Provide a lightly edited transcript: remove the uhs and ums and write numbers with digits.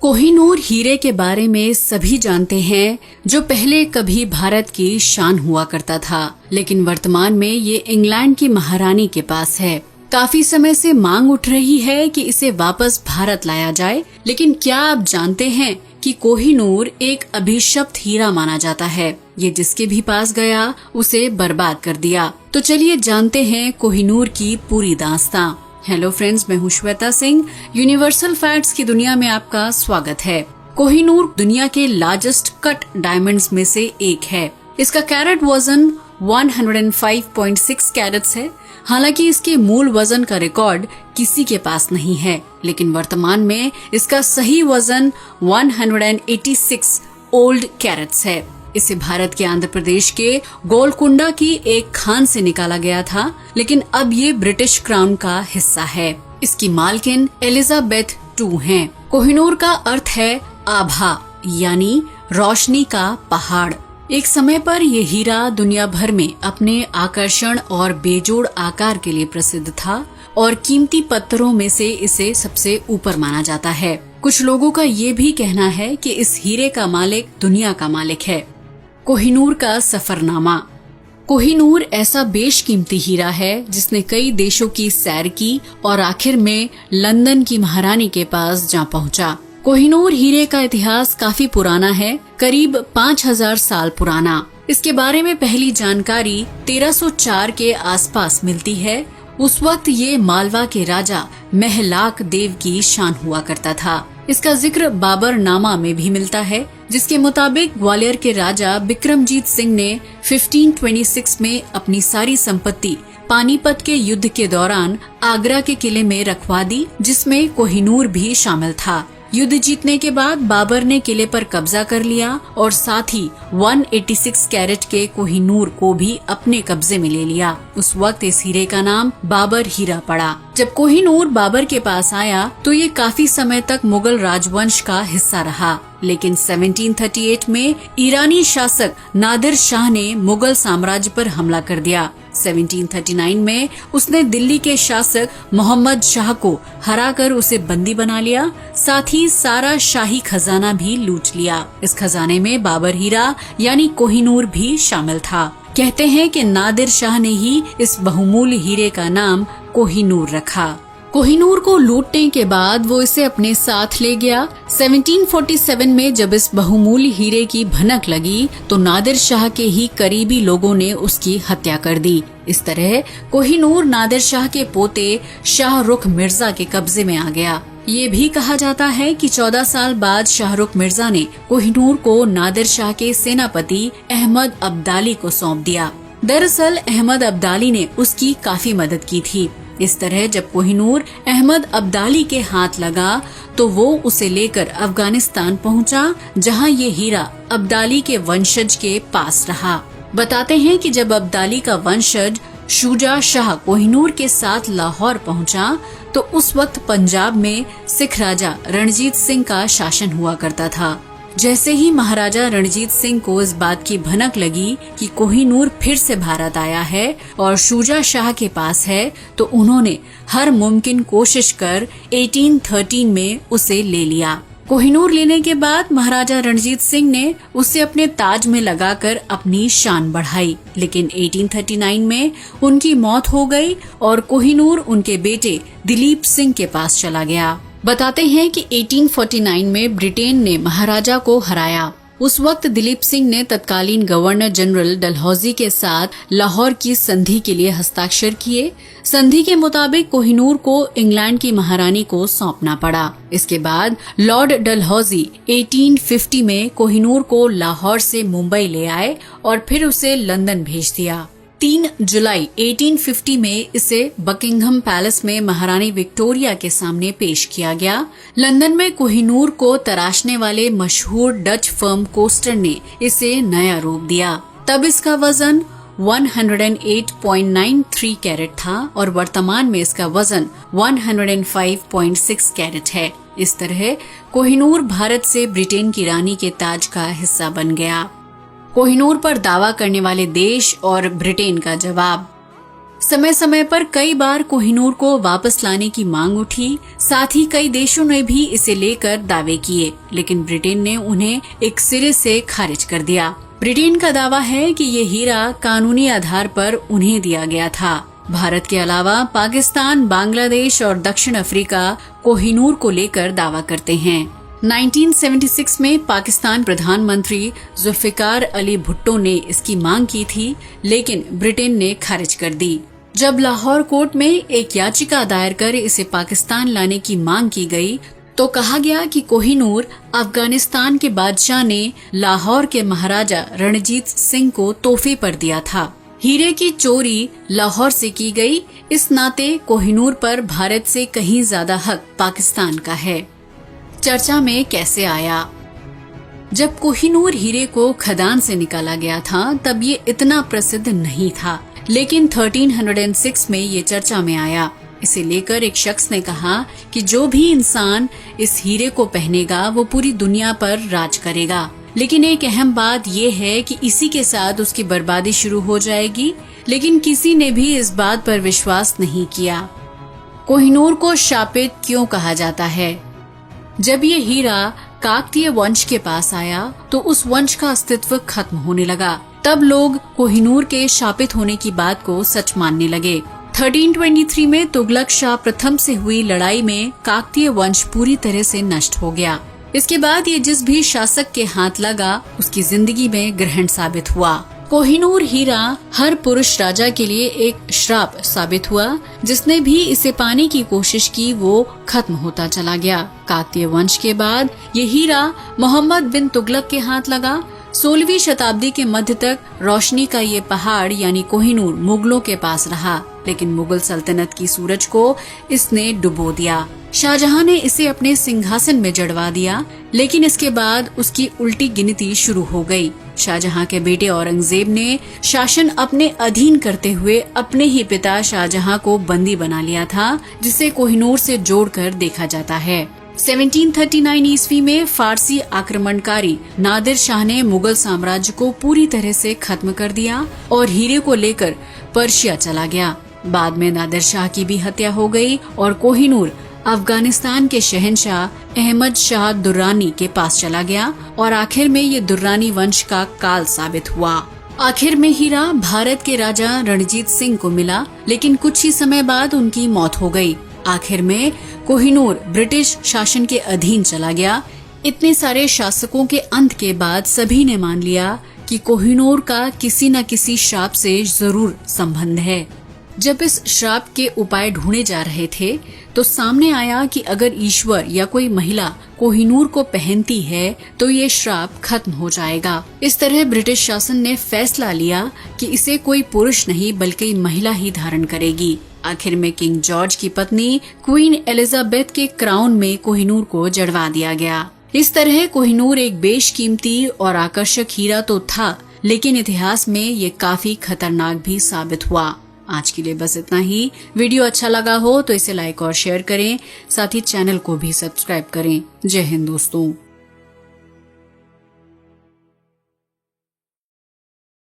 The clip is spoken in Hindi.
कोहिनूर हीरे के बारे में सभी जानते हैं, जो पहले कभी भारत की शान हुआ करता था, लेकिन वर्तमान में ये इंग्लैंड की महारानी के पास है। काफी समय से मांग उठ रही है कि इसे वापस भारत लाया जाए, लेकिन क्या आप जानते हैं कि कोहिनूर एक अभिशप्त हीरा माना जाता है। ये जिसके भी पास गया उसे बर्बाद कर दिया। तो चलिए जानते हैं कोहिनूर की पूरी दास्तां। हेलो फ्रेंड्स, मैं हूँ श्वेता सिंह। यूनिवर्सल फैक्ट्स की दुनिया में आपका स्वागत है। कोहिनूर दुनिया के लार्जेस्ट कट डायमंड्स में से एक है। इसका कैरेट वजन 105.6 कैरेट्स है। हालांकि इसके मूल वजन का रिकॉर्ड किसी के पास नहीं है, लेकिन वर्तमान में इसका सही वजन 186 ओल्ड कैरेट्स है। इसे भारत के आंध्र प्रदेश के गोलकुंडा की एक खान से निकाला गया था, लेकिन अब ये ब्रिटिश क्राउन का हिस्सा है। इसकी मालकिन एलिजाबेथ II हैं। कोहिनूर का अर्थ है आभा, यानी रोशनी का पहाड़। एक समय पर ये हीरा दुनिया भर में अपने आकर्षण और बेजोड़ आकार के लिए प्रसिद्ध था और कीमती पत्थरों में से इसे सबसे ऊपर माना जाता है। कुछ लोगों का ये भी कहना है कि इस हीरे का मालिक दुनिया का मालिक है। कोहिनूर का सफरनामा। कोहिनूर ऐसा बेशकीमती हीरा है जिसने कई देशों की सैर की और आखिर में लंदन की महारानी के पास जा पहुंचा। कोहिनूर हीरे का इतिहास काफी पुराना है, करीब 5000 साल पुराना। इसके बारे में पहली जानकारी 1304 के आसपास मिलती है। उस वक्त ये मालवा के राजा महलाक देव की शान हुआ करता था। इसका जिक्र बाबर नामा में भी मिलता है, जिसके मुताबिक ग्वालियर के राजा बिक्रमजीत सिंह ने 1526 में अपनी सारी संपत्ति पानीपत के युद्ध के दौरान आगरा के किले में रखवा दी, जिसमें कोहिनूर भी शामिल था। युद्ध जीतने के बाद बाबर ने किले पर कब्जा कर लिया और साथ ही 186 कैरेट के कोहिनूर को भी अपने कब्जे में ले लिया। उस वक्त इस हीरे का नाम बाबर हीरा पड़ा। जब कोहिनूर बाबर के पास आया तो ये काफी समय तक मुगल राजवंश का हिस्सा रहा, लेकिन 1738 में ईरानी शासक नादिर शाह ने मुगल साम्राज्य पर हमला कर दिया। 1739 में उसने दिल्ली के शासक मोहम्मद शाह को हराकर उसे बंदी बना लिया, साथ ही सारा शाही खजाना भी लूट लिया। इस खजाने में बाबर हीरा यानी कोहिनूर भी शामिल था। कहते हैं कि नादिर शाह ने ही इस बहुमूल्य हीरे का नाम कोहिनूर रखा। कोहिनूर को लूटने के बाद वो इसे अपने साथ ले गया। 1747 में जब इस बहुमूल्य हीरे की भनक लगी तो नादिर शाह के ही करीबी लोगों ने उसकी हत्या कर दी। इस तरह कोहिनूर नादिर शाह के पोते शाहरुख मिर्जा के कब्जे में आ गया। ये भी कहा जाता है कि 14 साल बाद शाहरुख मिर्जा ने कोहिनूर को नादिर शाह के सेनापति अहमद अब्दाली को सौंप दिया। दरअसल अहमद अब्दाली ने उसकी काफी मदद की थी। इस तरह जब कोहिनूर अहमद अब्दाली के हाथ लगा तो वो उसे लेकर अफगानिस्तान पहुंचा, जहां ये हीरा अब्दाली के वंशज के पास रहा। बताते हैं कि जब अब्दाली का वंशज शुजा शाह कोहिनूर के साथ लाहौर पहुंचा तो उस वक्त पंजाब में सिख राजा रणजीत सिंह का शासन हुआ करता था। जैसे ही महाराजा रणजीत सिंह को इस बात की भनक लगी कि कोहिनूर फिर से भारत आया है और शुजा शाह के पास है, तो उन्होंने हर मुमकिन कोशिश कर 1813 में उसे ले लिया। कोहिनूर लेने के बाद महाराजा रणजीत सिंह ने उसे अपने ताज में लगाकर अपनी शान बढ़ाई, लेकिन 1839 में उनकी मौत हो गई और कोहिनूर उनके बेटे दिलीप सिंह के पास चला गया। बताते हैं कि 1849 में ब्रिटेन ने महाराजा को हराया। उस वक्त दिलीप सिंह ने तत्कालीन गवर्नर जनरल डलहौजी के साथ लाहौर की संधि के लिए हस्ताक्षर किए। संधि के मुताबिक कोहिनूर को इंग्लैंड की महारानी को सौंपना पड़ा। इसके बाद लॉर्ड डलहौजी 1850 में कोहिनूर को लाहौर से मुंबई ले आए और फिर उसे लंदन भेज दिया। 3 जुलाई 1850 में इसे बकिंघम पैलेस में महारानी विक्टोरिया के सामने पेश किया गया। लंदन में कोहिनूर को तराशने वाले मशहूर डच फर्म कोस्टर ने इसे नया रूप दिया। तब इसका वजन 108.93 कैरेट था और वर्तमान में इसका वजन 105.6 कैरेट है। इस तरह कोहिनूर भारत से ब्रिटेन की रानी के ताज का हिस्सा बन गया। कोहिनूर पर दावा करने वाले देश और ब्रिटेन का जवाब। समय समय पर कई बार कोहिनूर को वापस लाने की मांग उठी। साथ ही कई देशों ने भी इसे लेकर दावे किए, लेकिन ब्रिटेन ने उन्हें एक सिरे से खारिज कर दिया। ब्रिटेन का दावा है कि ये हीरा कानूनी आधार पर उन्हें दिया गया था। भारत के अलावा पाकिस्तान, बांग्लादेश और दक्षिण अफ्रीका कोहिनूर को लेकर दावा करते हैं। 1976 में पाकिस्तान प्रधानमंत्री जुल्फिकार अली भुट्टो ने इसकी मांग की थी, लेकिन ब्रिटेन ने खारिज कर दी। जब लाहौर कोर्ट में एक याचिका दायर कर इसे पाकिस्तान लाने की मांग की गई, तो कहा गया कि कोहिनूर अफगानिस्तान के बादशाह ने लाहौर के महाराजा रणजीत सिंह को तोहफे पर दिया था। हीरे की चोरी लाहौर से की गई, इस नाते कोहिनूर पर भारत से कहीं ज्यादा हक पाकिस्तान का है। चर्चा में कैसे आया? जब कोहिनूर हीरे को खदान से निकाला गया था तब ये इतना प्रसिद्ध नहीं था, लेकिन 1306 में ये चर्चा में आया। इसे लेकर एक शख्स ने कहा कि जो भी इंसान इस हीरे को पहनेगा वो पूरी दुनिया पर राज करेगा। लेकिन एक अहम बात ये है कि इसी के साथ उसकी बर्बादी शुरू हो जाएगी, लेकिन किसी ने भी इस बात पर विश्वास नहीं किया। कोहिनूर को शापित क्यों कहा जाता है? जब ये हीरा काकतीय वंश के पास आया तो उस वंश का अस्तित्व खत्म होने लगा। तब लोग कोहिनूर के शापित होने की बात को सच मानने लगे। 1323 में तुगलक शाह प्रथम से हुई लड़ाई में काकतीय वंश पूरी तरह से नष्ट हो गया। इसके बाद ये जिस भी शासक के हाथ लगा उसकी जिंदगी में ग्रहण साबित हुआ। कोहिनूर हीरा हर पुरुष राजा के लिए एक श्राप साबित हुआ। जिसने भी इसे पाने की कोशिश की वो खत्म होता चला गया। काकतीय वंश के बाद ये हीरा मोहम्मद बिन तुगलक के हाथ लगा। 16वीं शताब्दी के मध्य तक रोशनी का ये पहाड़ यानी कोहिनूर मुगलों के पास रहा, लेकिन मुगल सल्तनत की सूरज को इसने डुबो दिया। शाहजहां ने इसे अपने सिंहासन में जड़वा दिया, लेकिन इसके बाद उसकी उल्टी गिनती शुरू हो गई। शाहजहां के बेटे औरंगजेब ने शासन अपने अधीन करते हुए अपने ही पिता शाहजहां को बंदी बना लिया था, जिसे कोहिनूर से जोड़कर देखा जाता है। 1739 ईस्वी में फारसी आक्रमणकारी नादिर शाह ने मुगल साम्राज्य को पूरी तरह से खत्म कर दिया और हीरे को लेकर पर्शिया चला गया। बाद में नादिर शाह की भी हत्या हो गई और कोहिनूर अफगानिस्तान के शहंशाह अहमद शाह दुर्रानी के पास चला गया और आखिर में ये दुर्रानी वंश का काल साबित हुआ। आखिर में हीरा भारत के राजा रणजीत सिंह को मिला, लेकिन कुछ ही समय बाद उनकी मौत हो गई। आखिर में कोहिनूर ब्रिटिश शासन के अधीन चला गया। इतने सारे शासकों के अंत के बाद सभी ने मान लिया कि कोहिनूर का किसी न किसी श्राप से जरूर संबंध है। जब इस श्राप के उपाय ढूंढे जा रहे थे तो सामने आया कि अगर ईश्वर या कोई महिला कोहिनूर को पहनती है तो ये श्राप खत्म हो जाएगा। इस तरह ब्रिटिश शासन ने फैसला लिया कि इसे कोई पुरुष नहीं बल्कि महिला ही धारण करेगी। आखिर में किंग जॉर्ज की पत्नी क्वीन एलिजाबेथ के क्राउन में कोहिनूर को जड़वा दिया गया। इस तरह कोहिनूर एक बेशकीमती और आकर्षक हीरा तो था, लेकिन इतिहास में ये काफी खतरनाक भी साबित हुआ। आज के लिए बस इतना ही। वीडियो अच्छा लगा हो तो इसे लाइक और शेयर करें, साथ ही चैनल को भी सब्सक्राइब करें। जय हिंद दोस्तों।